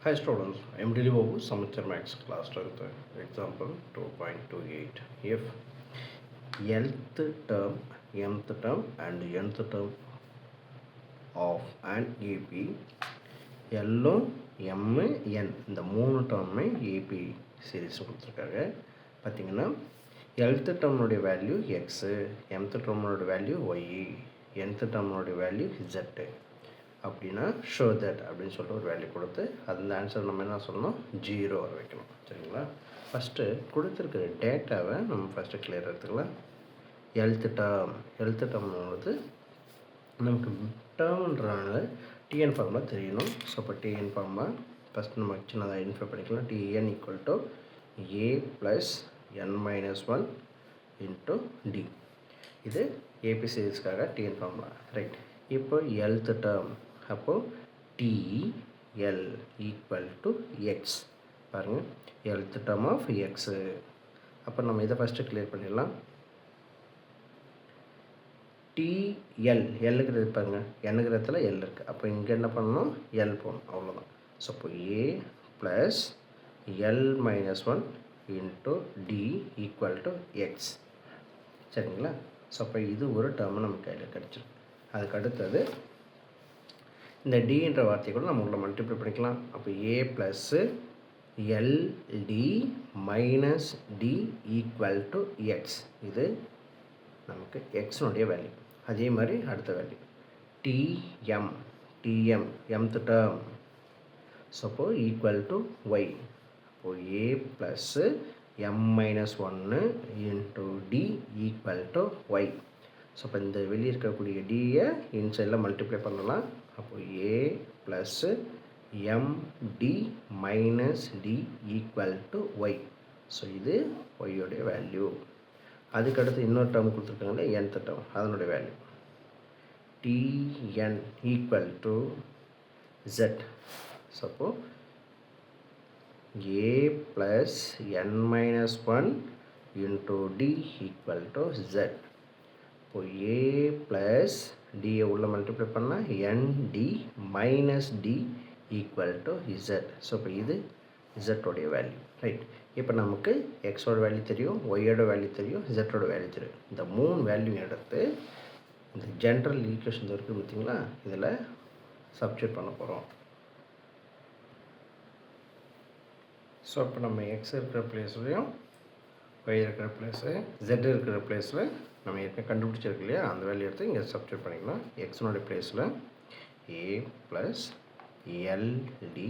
Hi students, I am Dilip Babu, Samachar Max class 12th, example 2.28. If nth term, mth term and nth term of an AP, L, M, N இந்த மூணு டேர்மே AP series கொடுத்துருக்காங்க. பார்த்திங்கன்னா lth டேர்மோடைய value x, mth டேர்மோட value y, nth டேர்மோடைய value Z அப்படின்னா show that அப்படின்னு சொல்லிட்டு ஒரு வேல்யூ கொடுத்து அந்த ஆன்சர் நம்ம என்ன சொல்லணும், 0 வர வைக்கணும். சரிங்களா? ஃபஸ்ட்டு கொடுத்துருக்கிற டேட்டாவை நம்ம ஃபஸ்ட்டு கிளியர் எடுத்துக்கலாம். எல்த் டேர்ம்ன்றது நமக்கு டேர்ம்ன்றனால டிஎன் ஃபார்முலா தெரியணும். ஸோ இப்போ டிஎன் ஃபார்முலா ஃபஸ்ட் நம்ம சின்னதாக ஐடென்டிஃபை பண்ணிக்கலாம். TN equal to A plus N minus 1 into D. இது ஏபி சீரீஸ்க்காக டிஎன் ஃபார்முலா. ரைட். இப்போ எல்த் டேர்ம் அப்போது டிஎல் ஈக்குவல் டு எக்ஸ். பாருங்கள், எல்த் டேர்ம் ஆஃப் எக்ஸு. அப்போ நம்ம இதை ஃபஸ்ட்டு கிளியர் பண்ணிடலாம். டிஎல் எல்லுங்கிறது பாருங்கள், என்னுங்கிறதுல எல் இருக்குது. அப்போ இங்கே என்ன பண்ணணும், எல் போகணும், அவ்வளோதான். ஸோ அப்போ a plus l minus 1 into d equal to x. சரிங்களா? ஸோ அப்போ இது ஒரு டேர்மு நம்ம கையில் கிடச்சிருக்கு. அதுக்கு அடுத்தது இந்த டின்ற வார்த்தையை கூட நம்ம உள்ள மல்டிப்ளை பண்ணிக்கலாம். அப்போ a plus LT minus d equal to x. இது நமக்கு எக்ஸினுடைய வேல்யூ. அதே மாதிரி அடுத்த value dm mth term. So அப்போது ஈக்குவல் டு ஒய். அப்போது a plus m minus 1 into d equal to y. So இப்போ இந்த வெளியே இருக்கக்கூடிய டியை இன்சைடில் மல்டிப்ளை பண்ணலாம். அப்போது a plus md minus d equal to y. So இது ஒய்யோடைய வேல்யூ. அதுக்கடுத்து இன்னொரு டேர்ம் கொடுத்துருக்காங்களே nth டேர்ம், அதனுடைய value TN equal to z. So அப்போது a plus N minus 1 into d equal to z. இப்போ ஏ ப்ளஸ் டியை உள்ள மல்டிப்ளை பண்ணால் nd minus d equal to z. So இப்போ இது இசட்டோடைய வேல்யூ. ரைட். இப்போ நமக்கு எக்ஸோட வேல்யூ தெரியும், ஒய்யோட வேல்யூ தெரியும், இசட்டோட வேல்யூ தெரியும். இந்த மூணு வேல்யூ எடுத்து இந்த ஜென்ரல் ஈக்குவேஷன் இருக்குது பார்த்தீங்களா, இதில் சப்ஸ்டிட்யூட் பண்ண போகிறோம். ஸோ இப்போ நம்ம எக்ஸ் இருக்கிற பிளேஸ்லையும் ஒய் இருக்கிற பிளேஸு ஜெட் இருக்கிற பிளேஸில் நம்ம ஏற்கனவே கண்டுபிடிச்சிருக்கு இல்லையா, அந்த வேல்யூ எடுத்து இங்கே சப்ஸ்டிட்யூட் பண்ணிக்கலாம். எக்ஸினுடைய பிளேஸில் ஏ ப்ளஸ் எல்டி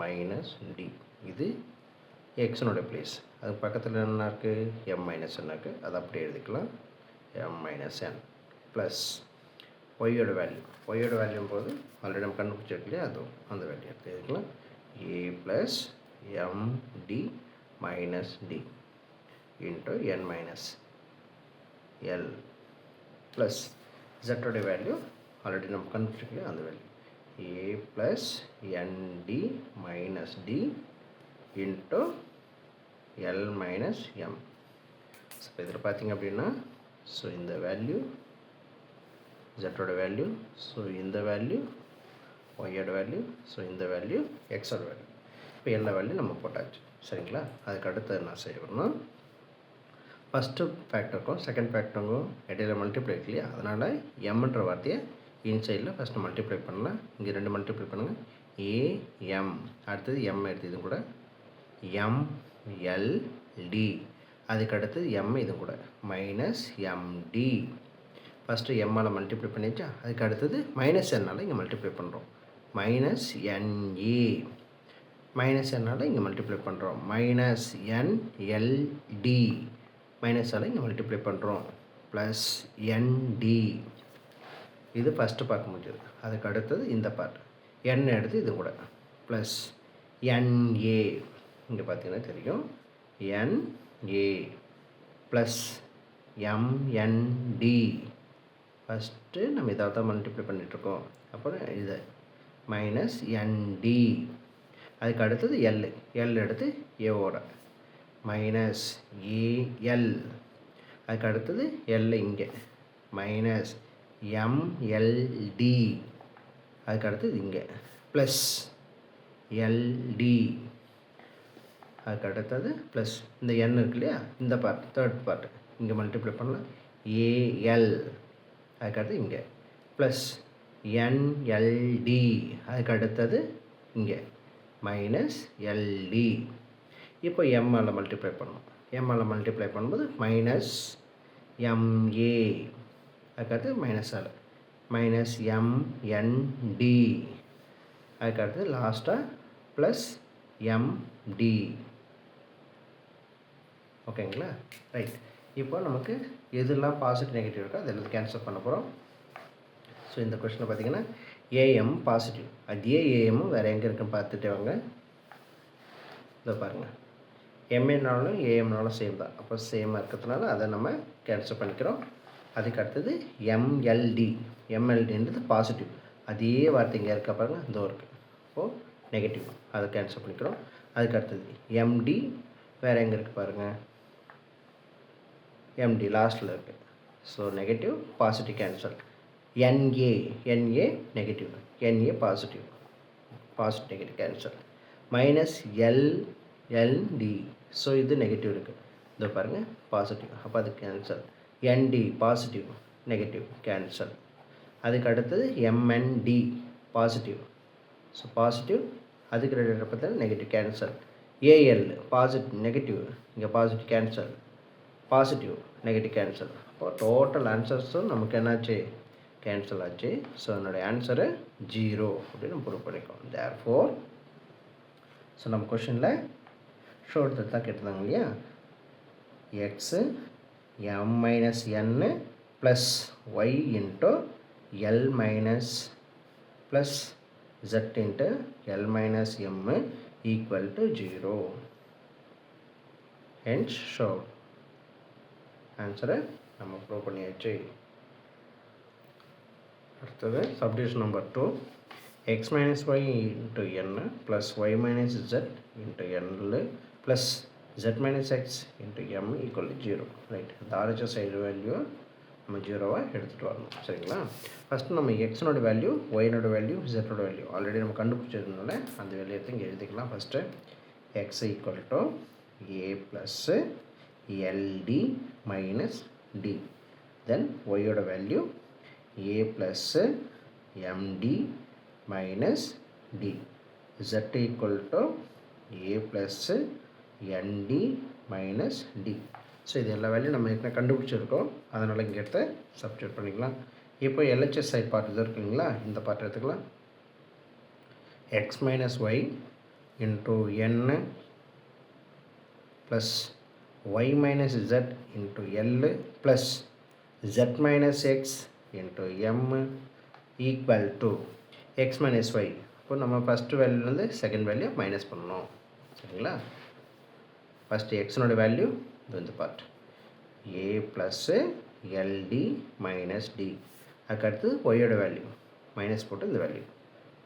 மைனஸ் டி. இது எக்ஸினுடைய பிளேஸ். அது பக்கத்தில் என்ன இருக்குது, எம் மைனஸ் என் இருக்குது. அதை அப்படியே எழுதிக்கலாம். எம் மைனஸ் என் ப்ளஸ் ஒய்யோட வேல்யூ போது ஆல்ரெடி நம்ம கண்டுபிடிச்சிருக்கு இல்லையா, அதுவும் அந்த வேல்யூ எடுத்து எழுதிக்கலாம். A plus md minus d into n minus l plus ஜெட்டோடைய வேல்யூ ஆல்ரெடி நம்ம கண்டுபிடிச்சிருக்கோம், அந்த value a plus nd minus d into L minus m. So இதில் பார்த்திங்க அப்படின்னா, ஸோ இந்த வேல்யூ ஜெட்டோட வேல்யூ, ஸோ இந்த வேல்யூ ஒய்யோட வேல்யூ, ஸோ இந்த வேல்யூ எக்ஸோட வேல்யூ. இப்போ எல்லா வேல்யூ நம்ம போட்டாச்சு. சரிங்களா? அதுக்கு அடுத்து என்ன செய்யணும்னா, ஃபஸ்ட்டு ஃபேக்டருக்கும் செகண்ட் ஃபேக்டருக்கும் இடையில மல்டிப்ளை இருக்கு இல்லையா, அதனால் எம்ன்ற வார்த்தையை இன்சைடில் ஃபஸ்ட்டு மல்டிப்ளை பண்ணலாம். இங்கே 2 மல்டிப்ளை பண்ணுங்கள். ஏஎம் அடுத்தது எம் எடுத்து இது கூட எம்எல்டி, அதுக்கு அடுத்தது எம் இது கூட மைனஸ் எம்டி. ஃபஸ்ட்டு எம்மால் மல்டிப்ளை பண்ணிச்சா, அதுக்கு அடுத்தது மைனஸ் என்னால் இங்கே மல்டிப்ளை பண்ணுறோம். மைனஸ் என்ஏ மைனஸ் என்னால் இங்கே மல்டிப்ளை பண்ணுறோம். மைனஸ் என்எல்டி மைனஸால் இங்கே மல்டிப்ளை பண்ணுறோம். ப்ளஸ் என்டி. இது ஃபஸ்ட்டு பார்க்க முடியுது. அதுக்கு அடுத்தது இந்த பார்ட் என் எடுத்து இது கூட ப்ளஸ் என்ஏ. இங்கே பார்த்தீங்கன்னா தெரியும், என்ஏ ப்ளஸ் எம்என்டி. ஃபஸ்ட்டு நம்ம இதை தான் மல்டிப்ளை பண்ணிகிட்ருக்கோம். அப்புறம் இது மைனஸ் என்டி. அதுக்கு அடுத்தது எல் எடுத்து ஏவோட மைனஸ் ஏஎல். அதுக்கு அடுத்தது எல் இங்கே மைனஸ் எம்எல்டி. அதுக்கு அடுத்தது இங்கே ப்ளஸ் எல்டி. அதுக்கு அடுத்தது ப்ளஸ் இந்த என் இருக்கு இல்லையா, இந்த பார்ட் தேர்ட் பார்ட் இங்கே மல்டிப்ளை பண்ணலாம். ஏஎல். அதுக்கடுத்து இங்கே ப்ளஸ் என்எல்டி. அதுக்கு அடுத்தது இங்கே மைனஸ் எல்டி. இப்போ எம்மால் மல்டிப்ளை பண்ணணும். எம்மால் மல்டிப்ளை பண்ணும்போது மைனஸ் எம்ஏ. அதுக்கடுத்து மைனஸ் ஆல் மைனஸ் எம்என்டி. அதுக்கடுத்து லாஸ்ட்டாக ப்ளஸ் எம்டி. ஓகேங்களா? ரைட். இப்போ நமக்கு எதெல்லாம் பாசிட்டிவ் நெகட்டிவ் இருக்கோ அதெல்லாம் கேன்சல் பண்ண போகிறோம். ஸோ இந்த கொஸ்டினில் பார்த்தீங்கன்னா ஏஎம் பாசிட்டிவ். அதே ஏஎம்மும் வேறு எங்கே இருக்குன்னு பார்த்துட்டு வாங்க. இதோ பாருங்கள், எம்ஏனாலும் ஏஎம்னாலும் சேம் தான். அப்போ சேமாக இருக்கிறதுனால அதை நம்ம கேன்சல் பண்ணிக்கிறோம். அதுக்கு அடுத்தது எம்எல்டி. எம்எல்டின்றது பாசிட்டிவ். அதே வார்த்தை இங்கே இருக்க பாருங்கள், இதோ இருக்குது. இப்போது நெகட்டிவ், அதை கேன்சல் பண்ணிக்கிறோம். அதுக்கு அடுத்தது எம்டி வேறு எங்கே இருக்குது பாருங்கள், எம்டி லாஸ்ட்டில் இருக்குது. So negative positive cancel. Na negative, na positive, positive negative cancel. Minus lld. So இது நெகட்டிவ் இருக்குது, இதோ பாருங்கள் பாசிட்டிவ், அப்போ அது cancel. Nd positive, negative cancel. அதுக்கு அடுத்தது எம்என்டி பாசிட்டிவ். ஸோ பாசிட்டிவ், அதுக்கு ரிலேட்டட் பார்த்தா negative cancel. Al positive negative, இங்கே positive cancel, positive negative cancel. அப்போ டோட்டல் ஆன்சர்ஸும் நமக்கு என்னாச்சு, கேன்சல் ஆச்சு. ஸோ என்னுடைய ஆன்சரு 0 அப்படின்னு ப்ரூவ் பண்ணிக்கோம். தேர்ஃபோர் ஸோ நம்ம கொஷனில் ஷோர்ட் தான் கேட்டிருந்தாங்க இல்லையா, X M minus N plus Y into L minus plus z into L minus M equal to 0. Hence show. ஆன்சரை நம்ம ப்ரூவ் பண்ணியாச்சு. அடுத்தது subdivision number 2. x minus Y into N plus Y minus z into L plus z minus X into M equal to 0. Right. இந்த RHS side value நம்ம 0வாக எடுத்துகிட்டு வரணும். சரிங்களா? ஃபஸ்ட்டு நம்ம எக்ஸனோட வேல்யூ, ஒய்னோட வேல்யூ, ஜெட்டோட வேல்யூ ஆல்ரெடி நம்ம கண்டுபிடிச்சதுனால அந்த வேல்யூ எடுத்து இங்கே எழுதிக்கலாம். First x equal to a plus LT minus d. Then ஒய்யோட value a plus md minus d. Z equal to a plus nd minus d. So இது எல்லா வேல்யூ நம்ம ஏற்கனவே கண்டுபிடிச்சிருக்கோம், அதனால் இங்கே எடுத்து சப்ஸ்டிட்யூட் பண்ணிக்கலாம். இப்போ எல்ஹெச்எஸ் சைட் பார்ட் இது இருக்குங்களா, இந்த பார்ட் எடுத்துக்கலாம். X minus Y into N plus Y minus jet into L plus jet minus X into M equal to X minus Y. இப்போ நம்ம ஃபஸ்ட்டு வேல்யூலேருந்து செகண்ட் வேல்யூ மைனஸ் பண்ணணும். சரிங்களா? ஃபஸ்ட்டு எக்ஸனோட வேல்யூ இந்த part A plus LT minus D. அதுக்கடுத்து ஒய்யோட value minus போட்டு இந்த வேல்யூ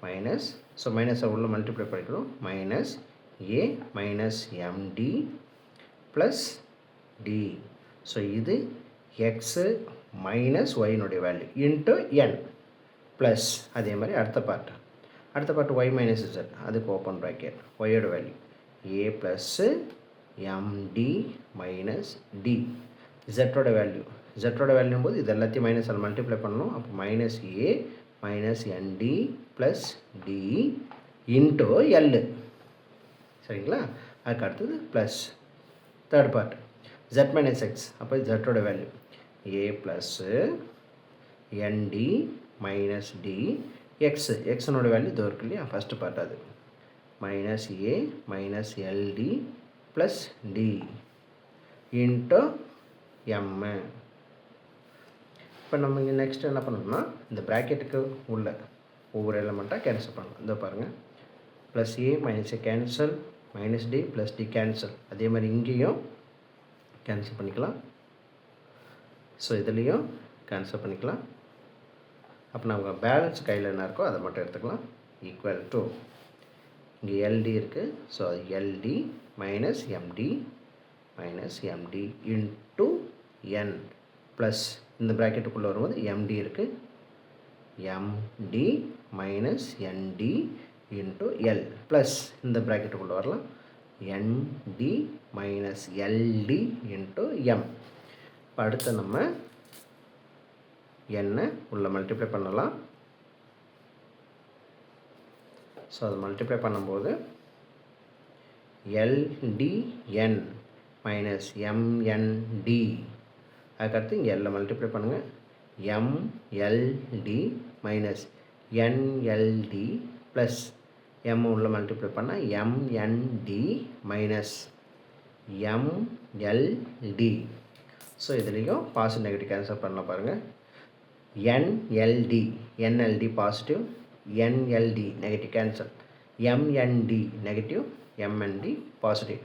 மைனஸ். ஸோ மைனஸை உள்ள மல்டிப்ளை பண்ணிக்கணும். Minus a minus md plus d. So இது எக்ஸு மைனஸ் ஒய்னுடைய வேல்யூ இன்ட்டு என் ப்ளஸ் அதே மாதிரி அடுத்த பார்ட் ஒய் மைனஸ் இசட், அதுக்கு ஓப்பன் ப்ராக்கெட் ஒய்யோட value a plus md minus d. ஜெட்டோட வேல்யூம் போது இது எல்லாத்தையும் மைனஸ் அதில் மல்டிப்ளை பண்ணணும். அப்போ minus a minus nd plus d into l. சரிங்களா? அதுக்கு அடுத்தது plus third part z minus x. அப்போ ஜெட்டோட value a plus nd minus D. எக்ஸனோட வேல்யூ இதோ இருக்கு இல்லையா, ஃபஸ்ட்டு பார்ட் அது minus a minus ld plus d into m. இப்போ நம்ம இங்கே நெக்ஸ்ட் என்ன பண்ணணும்னா இந்த ப்ராக்கெட்டுக்கு உள்ள ஒவ்வொரு எலமெண்ட்டாக கேன்சல் பண்ணணும். இதோ பாருங்கள், plus a minus a cancel, minus d plus d cancel. அதே மாதிரி இங்கேயும் கேன்சல் பண்ணிக்கலாம். ஸோ இதுலேயும் கேன்சல் பண்ணிக்கலாம். அப்போ நம்ம பேலன்ஸ் கையில் என்ன இருக்கோ அதை மட்டும் எடுத்துக்கலாம். ஈக்குவல் டு இங்கே எல்டி இருக்குது, ஸோ அது LT minus empty into n plus இந்த ப்ராக்கெட்டுக்குள்ளே வரும்போது எம்டி இருக்குது, எம்டி மைனஸ் என்டி இன்ட்டு எல் ப்ளஸ் இந்த ப்ராக்கெட்டுக்குள்ளே வரலாம் என்டி மைனஸ் எல்டி இன்ட்டு எம். இப்போ அடுத்து நம்ம எண்ணை உள்ள மல்டிப்ளை பண்ணலாம். ஸோ அதை மல்டிப்ளை பண்ணும்போது எல்டிஎன் மைனஸ் எம்என்டி, அதுக்கடுத்து இங்கே எல்லை மல்டிப்ளை பண்ணுங்கள். MLD minus NLT plus M உள்ள மல்டிப்ளை பண்ணால் எம்என்டி மைனஸ் எம்எல்டி. ஸோ இதுலேயும் பாசிட்டிவ் நெகட்டிவ் கேன்சல் பண்ணலாம் பாருங்கள். NLT NLT positive, NLT negative cancel, MNT negative, MNT positive.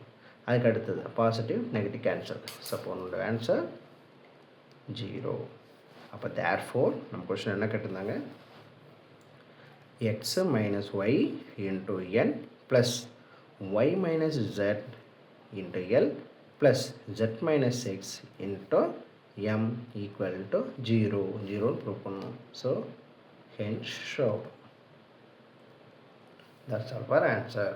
அதுக்கு அடுத்தது பாசிட்டிவ் நெகட்டிவ் கேன்சல். சப்போ உன்னோட ஆன்சர் 0. அப்போ தேர்ஃபோர் நம்ம கொஸ்டின் என்ன கேட்டிருந்தாங்க, x minus Y into N plus Y minus jet into L plus jet minus X into M equal to 0 0ன்னு prove பண்ணணும். So hence show. That's our answer.